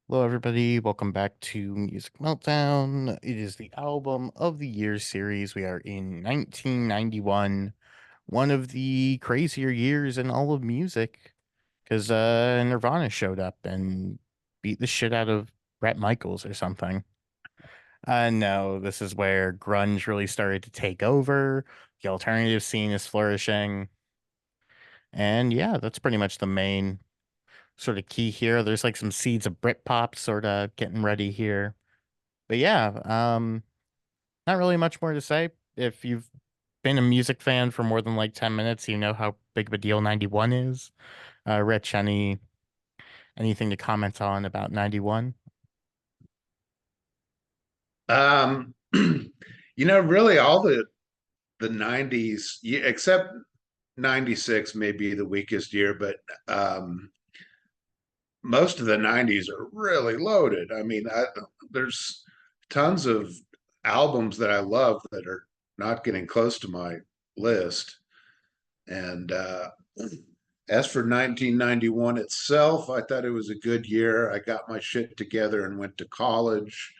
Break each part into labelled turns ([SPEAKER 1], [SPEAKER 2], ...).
[SPEAKER 1] Hello, everybody. Welcome back to Music Meltdown. It is the album of the year series. We are in 1991, one of the crazier years in all of music, because Nirvana showed up and beat the shit out of Bret Michaels or something. No, this is where grunge really started to take over. The alternative scene is flourishing. And yeah, that's pretty much the main sort of key here. There's like some seeds of Britpop sort of getting ready here. But yeah, not really much more to say. If you've been a music fan for more than like 10 minutes, you know how big of a deal 91 is. Rich, anything to comment on about 91?
[SPEAKER 2] Um, really all the 90s, except 96 may be the weakest year, but most of the 90s are really loaded. There's tons of albums that I love that are not getting close to my list. And as for 1991 itself, I thought it was a good year. I got my shit together and went to college.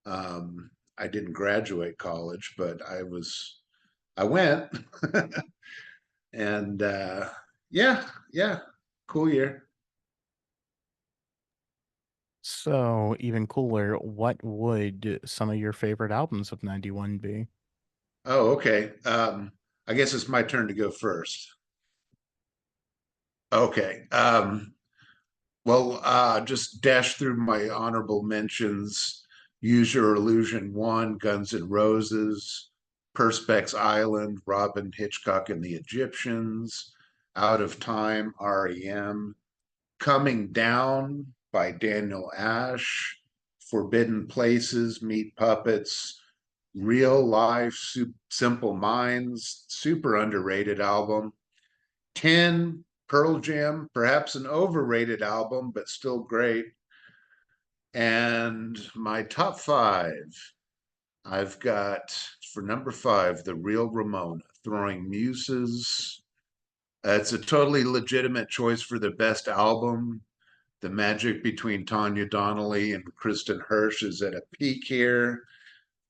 [SPEAKER 2] I didn't graduate college, but I went. And yeah, cool year.
[SPEAKER 1] So, even cooler, what would some of your favorite albums of 91 be?
[SPEAKER 2] Oh, okay. I guess it's my turn to go first. Okay. Just dash through my honorable mentions. Use Your Illusion 1, Guns N' Roses, Perspex Island, Robin Hitchcock and the Egyptians, Out of Time, REM, Coming Down by Daniel Ash, Forbidden Places, Meat Puppets, Real Life, Simple Minds, super underrated album. 10, Pearl Jam, perhaps an overrated album, but still great. And my top five, I've got for number five, The Real Ramona, Throwing Muses. It's a totally legitimate choice for the best album. The magic between Tanya Donnelly and Kristen Hirsch is at a peak here.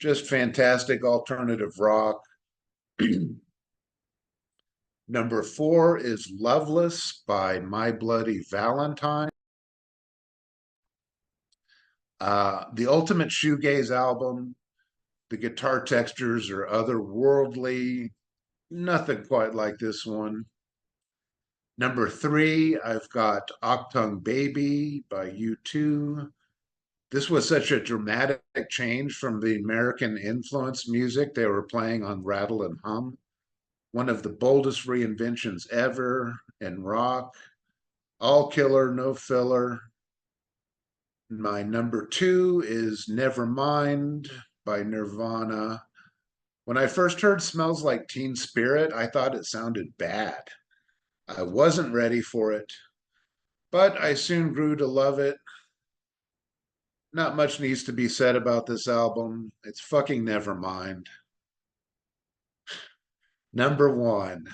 [SPEAKER 2] Just fantastic alternative rock. Number four is Loveless by My Bloody Valentine. The ultimate shoegaze album. The guitar textures are otherworldly. Nothing quite like this one. Number three, I've got Octung Baby by U2. This was such a dramatic change from the American influence music they were playing on Rattle and Hum. One of the boldest reinventions ever in rock. All killer, no filler. My number two is Nevermind by Nirvana. When I first heard Smells Like Teen Spirit, I thought it sounded bad. I wasn't ready for it, but I soon grew to love it. Not much needs to be said about this album. It's fucking Nevermind. Number one.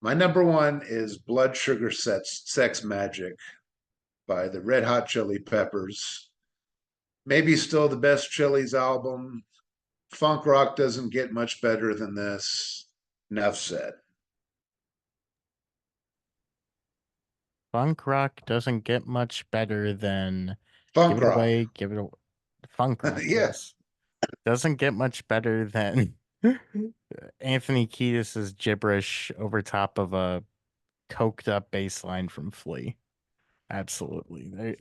[SPEAKER 2] My number one is Blood Sugar Sex Magic by the Red Hot Chili Peppers. Maybe still the best Chili's album. Funk rock doesn't get much better than this. Enough said.
[SPEAKER 1] Funk rock doesn't get much better than Give
[SPEAKER 2] Funk
[SPEAKER 1] It
[SPEAKER 2] rock.
[SPEAKER 1] Away, Give It Away. Funk rock,
[SPEAKER 2] Yeah,
[SPEAKER 1] yes. Doesn't get much better than Anthony Kiedis's gibberish over top of a coked up bass line from Flea. Absolutely.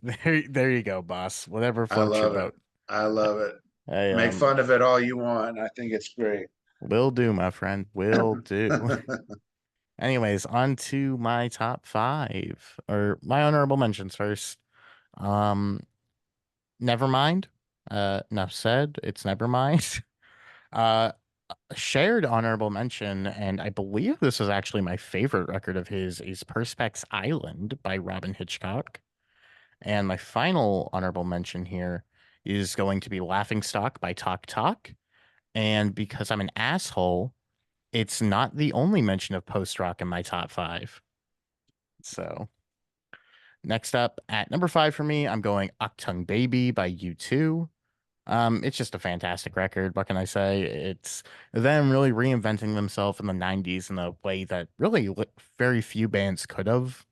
[SPEAKER 1] There you go, boss. Whatever
[SPEAKER 2] I
[SPEAKER 1] floats your
[SPEAKER 2] love it.
[SPEAKER 1] boat.
[SPEAKER 2] I love it.
[SPEAKER 1] I
[SPEAKER 2] Make fun of it all you want. I think it's great.
[SPEAKER 1] will do, my friend. Will do. Anyways, on to my top five, or my honorable mentions first. Um, Nevermind. Enough said. It's Nevermind. Uh, a shared honorable mention, and I believe this was actually my favorite record of his, is Perspex Island by Robin Hitchcock. And my final honorable mention here is going to be Laughing Stock by Talk Talk. And because I'm an asshole, it's not the only mention of post rock in my top five. So Next up at number five for me, I'm going Octung Baby by U2. It's just a fantastic record. What can I say? It's them really reinventing themselves in the 90s in a way that really very few bands could have.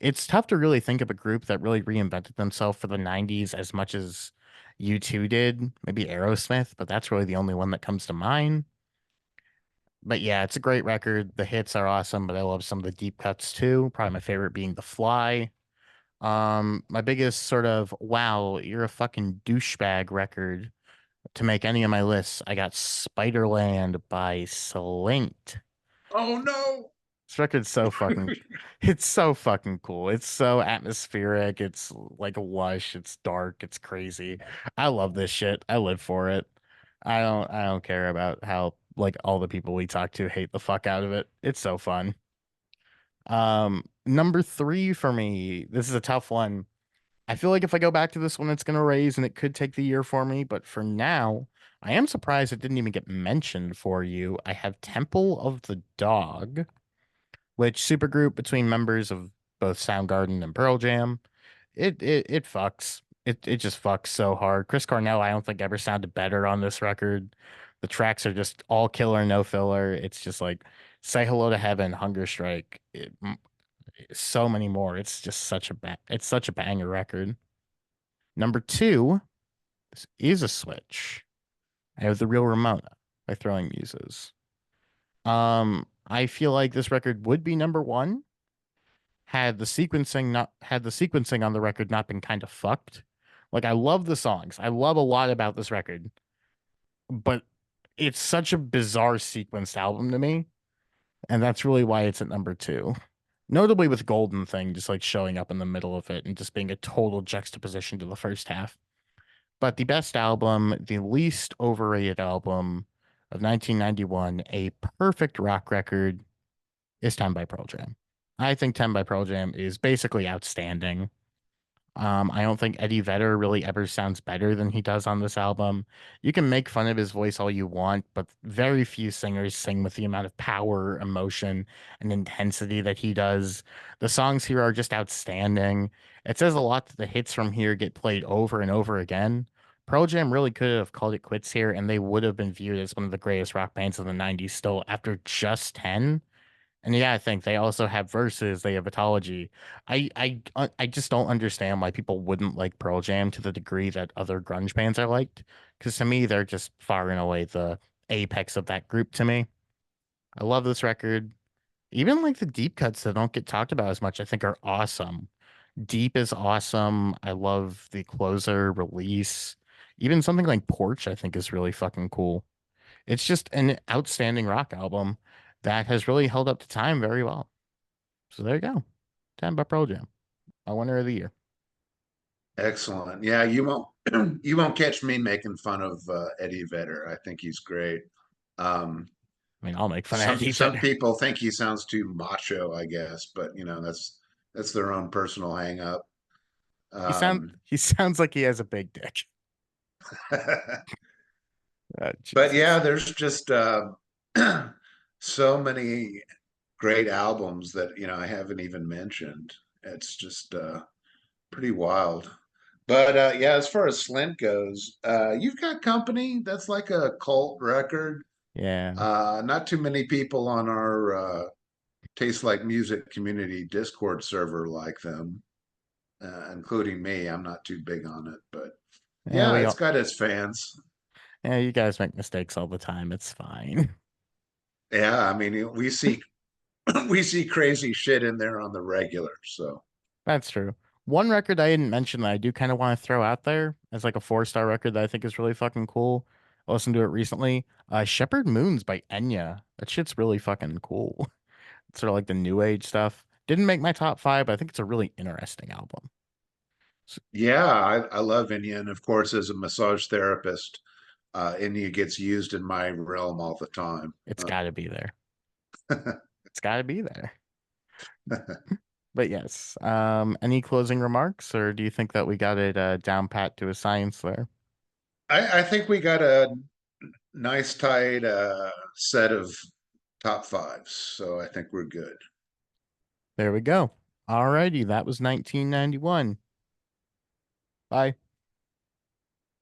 [SPEAKER 1] It's tough to really think of a group that really reinvented themselves for the 90s as much as U2 did. Maybe Aerosmith, but that's really the only one that comes to mind. But yeah, it's a great record. The hits are awesome, but I love some of the deep cuts too. Probably my favorite being The Fly. My biggest sort of wow, you're a fucking douchebag record to make any of my lists. I got Spiderland by Slint.
[SPEAKER 2] Oh no.
[SPEAKER 1] This record's so fucking, it's so fucking cool. It's so atmospheric. It's like lush. It's dark. It's crazy. I love this shit. I live for it. I don't care about how like all the people we talk to hate the fuck out of it. It's so fun. Number three for me, this is a tough one. I feel like if I go back to this one, it's gonna raise and it could take the year for me. But for now, I am surprised it didn't even get mentioned for you. I have Temple of the Dog, which supergroup between members of both Soundgarden and Pearl Jam. It fucks. It just fucks so hard. Chris Cornell, I don't think ever sounded better on this record. The tracks are just all killer, no filler. It's just like Say Hello to Heaven, Hunger Strike, so many more. It's just it's such a banger record. Number two is a switch. I have The Real Ramona by Throwing Muses. I feel like this record would be number one had the sequencing on the record not been kind of fucked. Like I love the songs. I love a lot about this record, but it's such a bizarre sequenced album to me, and that's really why it's at number two. Notably with Golden Thing just like showing up in the middle of it and just being a total juxtaposition to the first half. But the best album, the least overrated album of 1991, a perfect rock record, is 10 by Pearl Jam. I think 10 by Pearl Jam is basically outstanding. I don't think Eddie Vedder really ever sounds better than he does on this album. You can make fun of his voice all you want, but very few singers sing with the amount of power, emotion, and intensity that he does. The songs here are just outstanding. It says a lot that the hits from here get played over and over again. Pearl Jam really could have called it quits here, and they would have been viewed as one of the greatest rock bands of the 90s still after just 10. And yeah, I think they also have verses, they have Vitology. I just don't understand why people wouldn't like Pearl Jam to the degree that other grunge bands are liked. Because to me, they're just far and away the apex of that group to me. I love this record. Even like the deep cuts that don't get talked about as much, I think are awesome. Deep is awesome. I love the closer release. Even something like Porch, I think is really fucking cool. It's just an outstanding rock album that has really held up to time very well. So there you go. 10 by Pearl Jam, my winner of the year.
[SPEAKER 2] Excellent. Yeah, you won't you won't catch me making fun of Eddie Vedder. I think he's great. Um,
[SPEAKER 1] I mean, I'll make fun of
[SPEAKER 2] some
[SPEAKER 1] Eddie
[SPEAKER 2] some
[SPEAKER 1] Vedder.
[SPEAKER 2] people think he sounds too macho, I guess, but that's their own personal hang up.
[SPEAKER 1] He sounds like he has a big dick.
[SPEAKER 2] But yeah,
[SPEAKER 1] Jesus.
[SPEAKER 2] there's just so many great albums that I haven't even mentioned. It's just pretty wild. But yeah, as far as Slint goes, you've got company. That's like a cult record.
[SPEAKER 1] Yeah.
[SPEAKER 2] Not too many people on our Taste Like Music community Discord server like them, including me. I'm not too big on it, but
[SPEAKER 1] Yeah,
[SPEAKER 2] yeah,
[SPEAKER 1] we
[SPEAKER 2] it's
[SPEAKER 1] all
[SPEAKER 2] got its fans.
[SPEAKER 1] yeah, you guys make mistakes all the time. It's fine.
[SPEAKER 2] Yeah, I mean, we see we see crazy shit in there on the regular. So
[SPEAKER 1] That's true. One record I didn't mention that I do kind of want to throw out there as like a four-star record that I think is really fucking cool. I listened to it recently. Shepherd Moons by Enya. That shit's really fucking cool. It's sort of like the new age stuff. Didn't make my top five, but I think it's a really interesting album. So
[SPEAKER 2] yeah, I love India, and of course, as a massage therapist, India gets used in my realm all the time.
[SPEAKER 1] it's got to be there. It's got to be there. But yes, any closing remarks, or do you think that we got it down pat to a science there?
[SPEAKER 2] I think we got a nice tight set of top fives, so I think we're good.
[SPEAKER 1] There we go. Alrighty, that was 1991. Bye.